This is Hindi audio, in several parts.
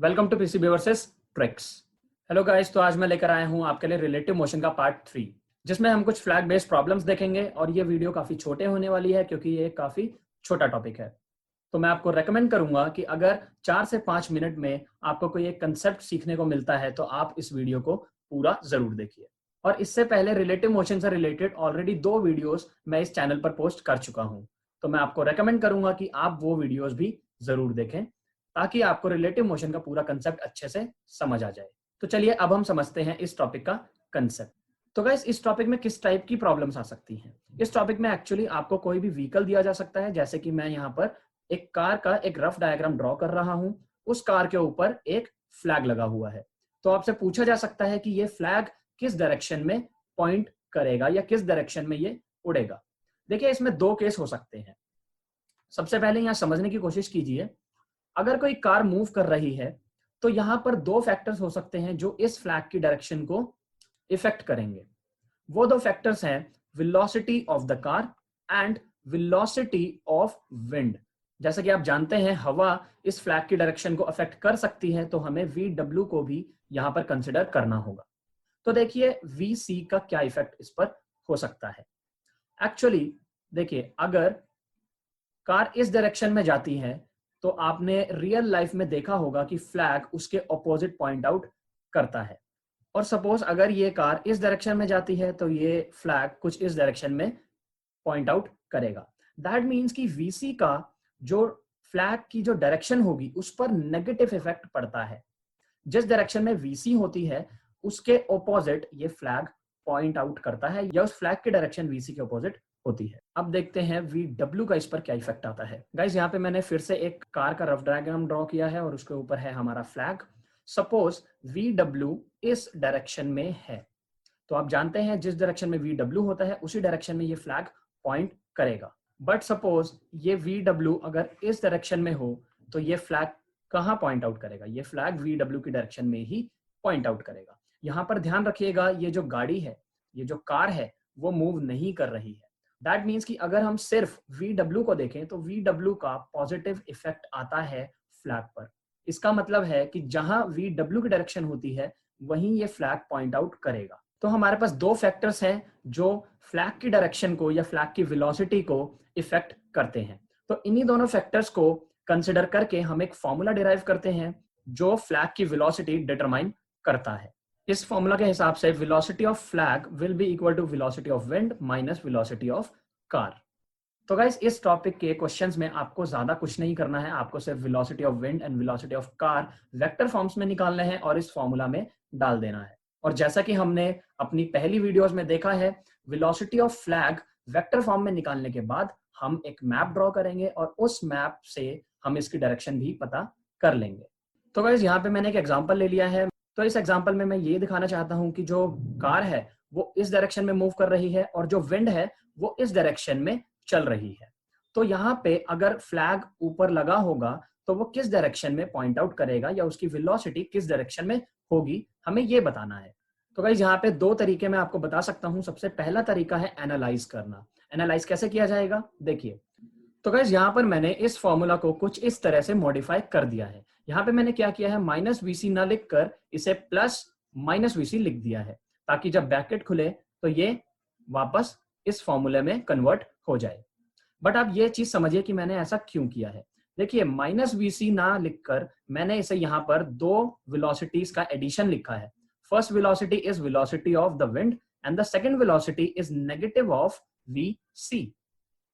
Welcome to PCB versus tricks. Hello guys, तो आज मैं लेकर आया हूं आपके लिए रिलेटिव मोशन का पार्ट 3, जिसमें हम कुछ फ्लैग बेस्ड प्रॉब्लम्स देखेंगे। और ये वीडियो काफी छोटे होने वाली है क्योंकि ये काफी छोटा टॉपिक है। तो मैं आपको रेकमेंड करूंगा कि अगर 4 से 5 मिनट में आपको कोई एक कंसेप्ट सीखने को मिलता है तो आप इस वीडियो को पूरा जरूर देखिए। और इससे पहले रिलेटिव मोशन से रिलेटेड ऑलरेडी 2 वीडियोस मैं इस चैनल पर पोस्ट कर चुका हूं, तो मैं आपको रेकमेंड करूंगा कि आप वो वीडियोस भी जरूर देखें ताकि आपको रिलेटिव मोशन का पूरा कंसेप्ट अच्छे से समझ आ जाए। तो चलिए अब हम समझते हैं इस टॉपिक का कंसेप्ट। तो गाइस, इस टॉपिक में किस टाइप की प्रॉब्लम्स आ सकती हैं? इस टॉपिक में एक्चुअली आपको कोई भी व्हीकल दिया जा सकता है, जैसे कि मैं यहाँ पर एक कार का एक रफ डायग्राम ड्रॉ कर रहा हूं। उस कार के ऊपर एक फ्लैग लगा हुआ है। तो आपसे पूछा जा सकता है कि ये फ्लैग किस डायरेक्शन में पॉइंट करेगा या किस डायरेक्शन में ये उड़ेगा। देखिए, इसमें 2 केस हो सकते हैं। सबसे पहले यहाँ समझने की कोशिश कीजिए, अगर कोई कार मूव कर रही है तो यहां पर 2 फैक्टर्स हो सकते हैं जो इस फ्लैग की डायरेक्शन को इफेक्ट करेंगे। वो 2 फैक्टर्स हैं velocity of the car and velocity of wind. जैसा कि आप जानते हैं, हवा इस फ्लैग की डायरेक्शन को अफेक्ट कर सकती है, तो हमें VW को भी यहां पर कंसिडर करना होगा। तो देखिए VC का क्या इफेक्ट इस पर हो सकता है। एक्चुअली देखिए, अगर कार इस डायरेक्शन में जाती है तो आपने रियल लाइफ में देखा होगा कि फ्लैग उसके ऑपोजिट पॉइंट आउट करता है। और सपोज अगर ये कार इस डायरेक्शन में जाती है तो ये फ्लैग कुछ इस डायरेक्शन में पॉइंट आउट करेगा। दैट मीन्स कि VC का जो फ्लैग की जो डायरेक्शन होगी उस पर नेगेटिव इफेक्ट पड़ता है। जिस डायरेक्शन में VC होती है उसके ऑपोजिट ये फ्लैग पॉइंट आउट करता है, या उस फ्लैग की डायरेक्शन VC के ऑपोजिट होती है। अब देखते हैं VW का इस पर क्या इफेक्ट आता है। गाइस, यहाँ पे मैंने फिर से एक कार का रफ डायग्राम ड्रॉ किया है और उसके ऊपर है हमारा फ्लैग। सपोज VW इस डायरेक्शन में है, तो आप जानते हैं जिस डायरेक्शन में VW होता है उसी डायरेक्शन में ये फ्लैग पॉइंट करेगा। बट सपोज ये VW अगर इस डायरेक्शन में हो तो ये फ्लैग कहाँ पॉइंट आउट करेगा? ये फ्लैग VW की डायरेक्शन में ही पॉइंट आउट करेगा। यहाँ पर ध्यान रखिएगा, ये जो गाड़ी है, ये जो कार है, वो मूव नहीं कर रही है। दैट मीन्स कि अगर हम सिर्फ VW को देखें तो VW का पॉजिटिव इफेक्ट आता है फ्लैग पर। इसका मतलब है कि जहां VW की डायरेक्शन होती है वहीं ये फ्लैग पॉइंट आउट करेगा। तो हमारे पास 2 फैक्टर्स हैं जो फ्लैग की डायरेक्शन को या फ्लैग की वेलोसिटी को इफेक्ट करते हैं। तो इन्हीं दोनों फैक्टर्स को कंसिडर करके हम एक फॉर्मूला डिराइव करते हैं जो फ्लैग की वेलोसिटी डिटरमाइन करता है। इस फॉर्मूला के हिसाब से velocity of flag will be equal to velocity of wind minus velocity of car. तो गाइस, इस टॉपिक के क्वेश्चंस में आपको ज्यादा कुछ नहीं करना है, आपको सिर्फ velocity of wind and velocity of car vector forms में निकालने हैं और इस फॉर्मूला में डाल देना है। और जैसा कि हमने अपनी पहली वीडियोस में देखा है, velocity of flag vector form में निकालने के बाद हम एक मैप ड्रॉ करेंगे और उस मैप से हम इसकी डायरेक्शन भी पता कर लेंगे। तो गाइस, यहाँ पे मैंने एक एग्जांपल ले लिया है। तो इस एग्जांपल में मैं ये दिखाना चाहता हूँ कि जो कार है वो इस डायरेक्शन में मूव कर रही है और जो विंड है वो इस डायरेक्शन में चल रही है। तो यहाँ पे अगर फ्लैग ऊपर लगा होगा तो वो किस डायरेक्शन में पॉइंट आउट करेगा या उसकी वेलोसिटी किस डायरेक्शन में होगी, हमें ये बताना है। तो गाइस, यहाँ पे 2 तरीके मैं आपको बता सकता हूँ। सबसे पहला तरीका है एनालाइज करना। एनालाइज कैसे किया जाएगा, देखिए। तो गाइस, यहाँ पर मैंने इस फॉर्मूला को कुछ इस तरह से मॉडिफाई कर दिया है। यहाँ पे मैंने क्या किया है, माइनस VC ना लिखकर इसे प्लस माइनस VC लिख दिया है, ताकि जब ब्रैकेट खुले तो ये वापस इस फॉर्मूले में कन्वर्ट हो जाए। बट आप ये चीज समझिए कि मैंने ऐसा क्यों किया है। देखिए, माइनस VC ना लिखकर मैंने इसे यहाँ पर 2 वेलोसिटीज का एडिशन लिखा है। First velocity is velocity of the wind and the second velocity is negative of VC।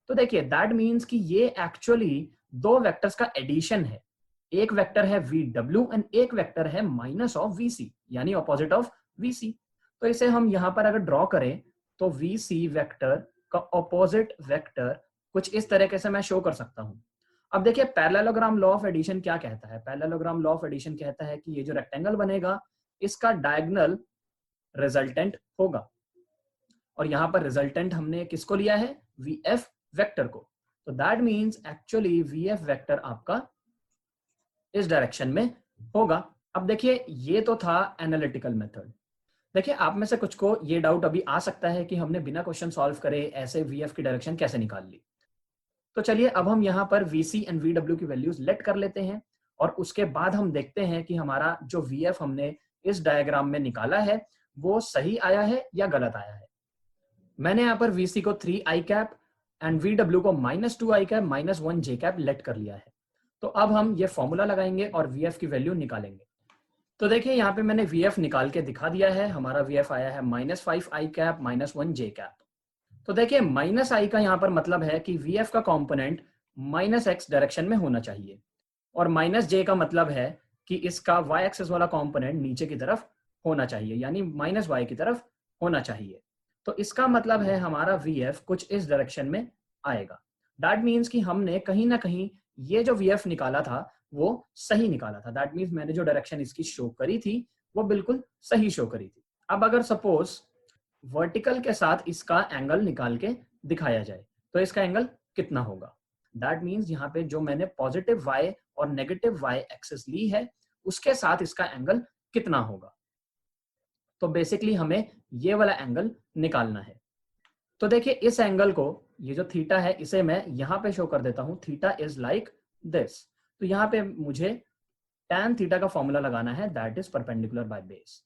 तो देखिए, दैट मीन्स कि ये एक्चुअली 2 वेक्टर्स का एडिशन है। एक वेक्टर है VW एंड एक वेक्टर है माइनस ऑफ VC, यानी ऑपोजिट ऑफ VC। तो इसे हम यहां पर अगर ड्रॉ करें तो VC वेक्टर का ऑपोजिट वेक्टर कुछ इस तरीके से मैं शो कर सकता हूं। अब देखिए, पैरेललोग्राम लॉ ऑफ एडिशन क्या कहता है? पैरेललोग्राम लॉ ऑफ एडिशन कहता है कि ये जो रेक्टेंगल बनेगा इसका डायगोनल रिजल्टेंट होगा। और यहां पर रिजल्टेंट हमने किसको लिया है? VF वेक्टर को। तो that means actually VF vector आपका इस डायरेक्शन में होगा। अब देखिए, ये तो था एनालिटिकल मेथड। देखिए, आप में से कुछ को ये डाउट अभी आ सकता है कि हमने बिना क्वेश्चन सॉल्व करे ऐसे VF की डायरेक्शन कैसे निकाल ली। तो चलिए अब हम यहाँ पर VC एंड VW की वैल्यूज लेट कर लेते हैं और उसके बाद हम देखते हैं कि हमारा जो VF हमने इस डायग्राम में निकाला है वो सही आया है या गलत आया है। मैंने यहाँ पर VC को 3 i कैप एंड VW को -2 i cap -1 j cap let कर लिया है। तो अब हम ये फॉर्मूला लगाएंगे और VF की वैल्यू निकालेंगे। तो देखिए यहाँ पे मैंने VF निकाल के दिखा दिया है। हमारा VF आया है -5 i कैप -1 j कैप। तो देखिए -i का यहाँ पर मतलब है कि VF का कॉम्पोनेंट -x डायरेक्शन में होना चाहिए और -j का मतलब है कि इसका y एक्सिस वाला कॉम्पोनेंट नीचे की तरफ होना चाहिए, यानी -y की तरफ होना चाहिए। तो इसका मतलब है हमारा VF कुछ इस डायरेक्शन में आएगा। दैट मीन्स कि हमने कहीं ना कहीं ये जो VF निकाला था वो सही निकाला था। दैट मीन्स मैंने जो डायरेक्शन इसकी शो करी थी वो बिल्कुल सही शो करी थी। अब अगर सपोज वर्टिकल के साथ इसका एंगल निकाल के दिखाया जाए तो इसका एंगल कितना होगा। दैट मीन्स यहाँ पे जो मैंने पॉजिटिव y और नेगेटिव y एक्सिस ली है उसके साथ इसका एंगल कितना होगा। तो बेसिकली हमें ये वाला एंगल निकालना है। तो देखिए इस एंगल को, ये जो थीटा है इसे मैं यहाँ पे शो कर देता हूँ। Theta is like this. तो यहाँ पे मुझे tan थीटा का फॉर्मूला लगाना है, that is perpendicular by base.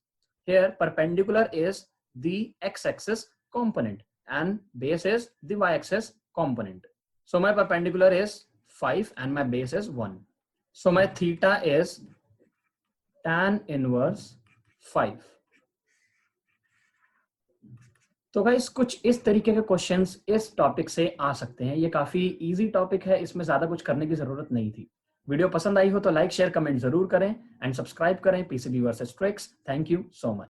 Here perpendicular is the x-axis component and base is the y-axis component. So my perpendicular is 5 and my base is 1. So my theta is tan inverse 5. तो गाइस कुछ इस तरीके के क्वेश्चंस इस टॉपिक से आ सकते हैं। ये काफी इजी टॉपिक है, इसमें ज्यादा कुछ करने की जरूरत नहीं थी। वीडियो पसंद आई हो तो लाइक शेयर कमेंट जरूर करें एंड सब्सक्राइब करें PCB versus tricks. Thank you so much.